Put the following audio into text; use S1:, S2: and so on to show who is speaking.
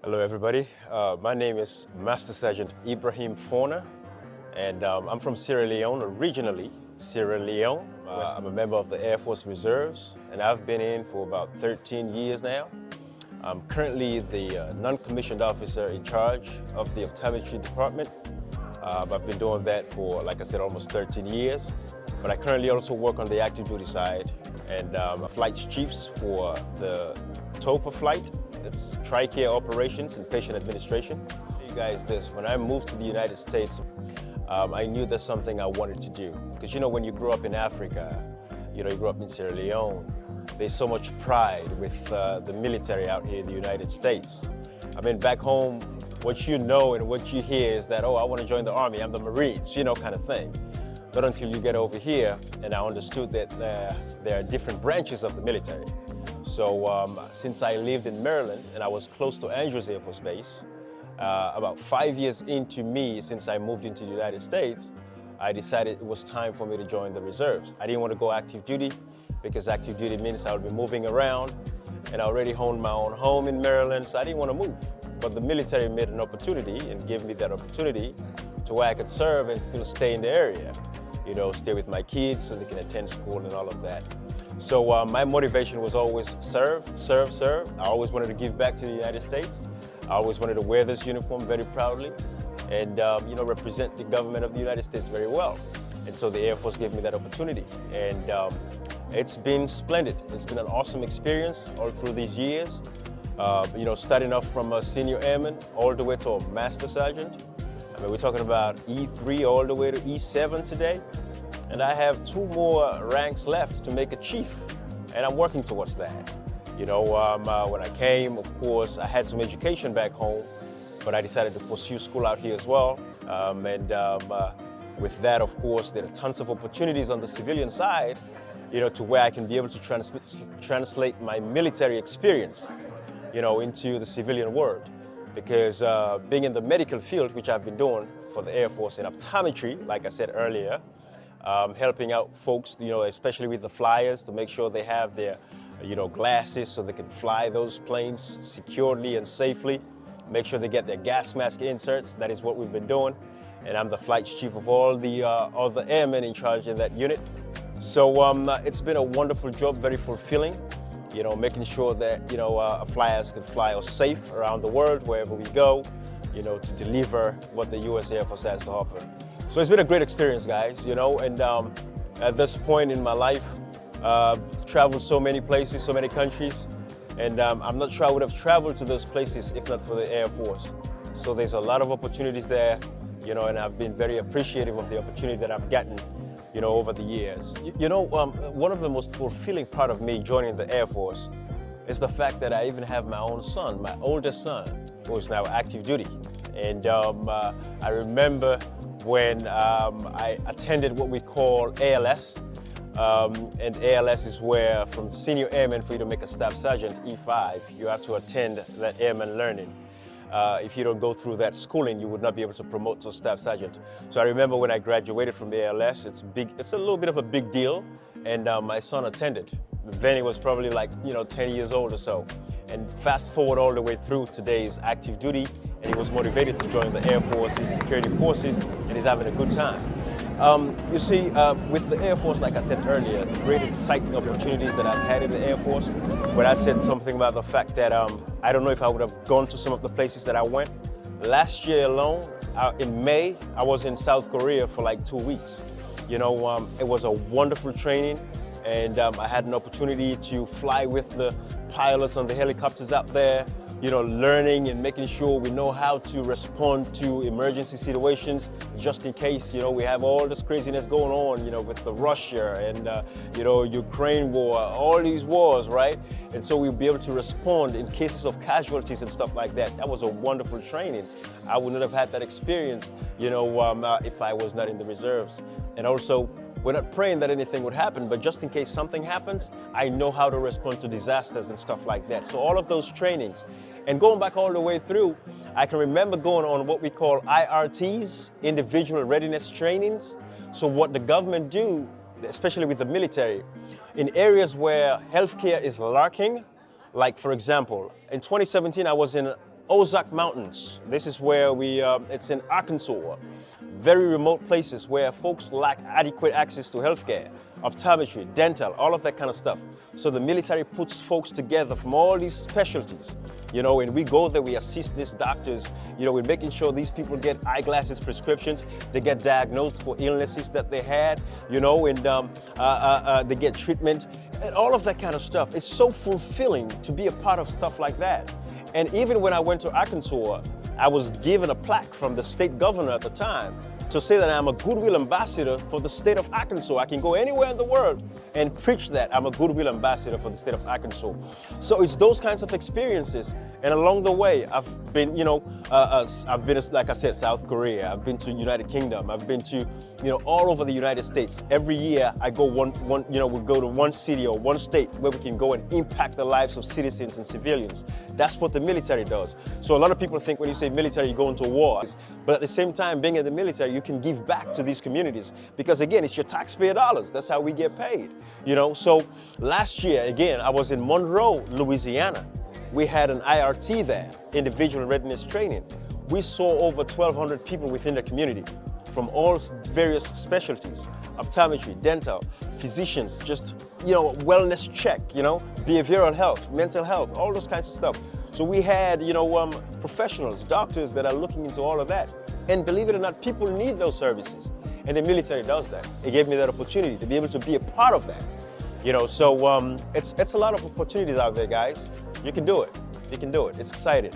S1: Hello, everybody. My name is Master Sergeant Ibrahim Fauna, and I'm from Sierra Leone, originally Sierra Leone. I'm a member of the Air Force Reserves, and I've been in for about 13 years now. I'm currently the non-commissioned officer in charge of the optometry department. I've been doing that for, like I said, almost 13 years. But I currently also work on the active duty side, and I'm flight chiefs for the TOPA flight. It's TRICARE operations and patient administration. I'll tell you guys this, when I moved to the United States, I knew that's something I wanted to do. Because when you grow up in Africa, you grew up in Sierra Leone, there's so much pride with the military out here in the United States. I mean, back home, what you know and what you hear is that, oh, I want to join the Army, I'm the Marines, kind of thing. Not until you get over here, and I understood that there are different branches of the military. So since I lived in Maryland and I was close to Andrews Air Force Base, about 5 years into me, since I moved into the United States, I decided it was time for me to join the reserves. I didn't want to go active duty because active duty means I would be moving around, and I already owned my own home in Maryland, so I didn't want to move. But the military made an opportunity and gave me that opportunity to where I could serve and still stay in the area. Stay with my kids so they can attend school and all of that. So my motivation was always serve, serve, serve. I always wanted to give back to the United States. I always wanted to wear this uniform very proudly and, represent the government of the United States very well. And so the Air Force gave me that opportunity. And it's been splendid. It's been an awesome experience all through these years. Starting off from a senior airman all the way to a master sergeant. I mean, we're talking about E3 all the way to E7 today. And I have 2 more ranks left to make a chief, and I'm working towards that. When I came, of course, I had some education back home, but I decided to pursue school out here as well. With that, of course, there are tons of opportunities on the civilian side, to where I can be able to translate my military experience, into the civilian world. Because being in the medical field, which I've been doing for the Air Force in optometry, like I said earlier, helping out folks, especially with the flyers, to make sure they have their, glasses so they can fly those planes securely and safely. Make sure they get their gas mask inserts. That is what we've been doing. And I'm the flight chief of all the airmen in charge in that unit. So it's been a wonderful job, very fulfilling. Making sure that, flyers can fly us safe around the world, wherever we go, to deliver what the U.S. Air Force has to offer. So it's been a great experience, guys, and at this point in my life, I've traveled so many places, so many countries, and I'm not sure I would have traveled to those places if not for the Air Force. So there's a lot of opportunities there, and I've been very appreciative of the opportunity that I've gotten, over the years. One of the most fulfilling part of me joining the Air Force is the fact that I even have my own son, my oldest son, who is now active duty. And I remember when I attended what we call ALS, and ALS is where from senior airman, for you to make a staff sergeant, E5, you have to attend that airman learning. If you don't go through that schooling, you would not be able to promote to staff sergeant. So I remember when I graduated from the ALS, it's a little bit of a big deal, and my son attended. Then he was probably like, 10 years old or so. And fast forward all the way through today's active duty, and he was motivated to join the Air Force, his security forces, and he's having a good time. You see, with the Air Force, like I said earlier, the great exciting opportunities that I've had in the Air Force, when I said something about the fact that I don't know if I would have gone to some of the places that I went. Last year alone, in May, I was in South Korea for like 2 weeks. It was a wonderful training, and I had an opportunity to fly with the pilots on the helicopters out there, learning and making sure we know how to respond to emergency situations, just in case, we have all this craziness going on, with the Russia and, Ukraine war, all these wars, right? And so we'll be able to respond in cases of casualties and stuff like that. That was a wonderful training. I would not have had that experience, if I was not in the reserves. And also, we're not praying that anything would happen, but just in case something happens, I know how to respond to disasters and stuff like that. So all of those trainings, and going back all the way through, I can remember going on what we call IRTs, individual readiness trainings. So what the government do, especially with the military, in areas where healthcare is lacking, like for example, in 2017, I was in Ozark Mountains. This is where it's in Arkansas. Very remote places where folks lack adequate access to healthcare, optometry, dental, all of that kind of stuff. So the military puts folks together from all these specialties, you know, and we go there, we assist these doctors, you know, we're making sure these people get eyeglasses prescriptions, they get diagnosed for illnesses that they had, you know, and they get treatment, and all of that kind of stuff. It's so fulfilling to be a part of stuff like that. And even when I went to Arkansas, I was given a plaque from the state governor at the time to say that I'm a goodwill ambassador for the state of Arkansas. I can go anywhere in the world and preach that I'm a goodwill ambassador for the state of Arkansas. So it's those kinds of experiences. And along the way, I've been, you know, I've been, like I said, South Korea. I've been to United Kingdom. I've been to, you know, all over the United States. Every year I go you know, we go to one city or one state where we can go and impact the lives of citizens and civilians. That's what the military does. So a lot of people think when you say military, you go into war. But at the same time, being in the military, you can give back to these communities because, again, it's your taxpayer dollars. That's how we get paid, you know. So last year, again, I was in Monroe, Louisiana. We had an IRT there, individual readiness training. We saw over 1,200 people within the community from all various specialties, optometry, dental, physicians, just, you know, wellness check, you know, behavioral health, mental health, all those kinds of stuff. So we had, you know, professionals, doctors that are looking into all of that. And believe it or not, people need those services. And the military does that. It gave me that opportunity to be able to be a part of that. You know, so it's a lot of opportunities out there, guys. You can do it. You can do it. It's exciting.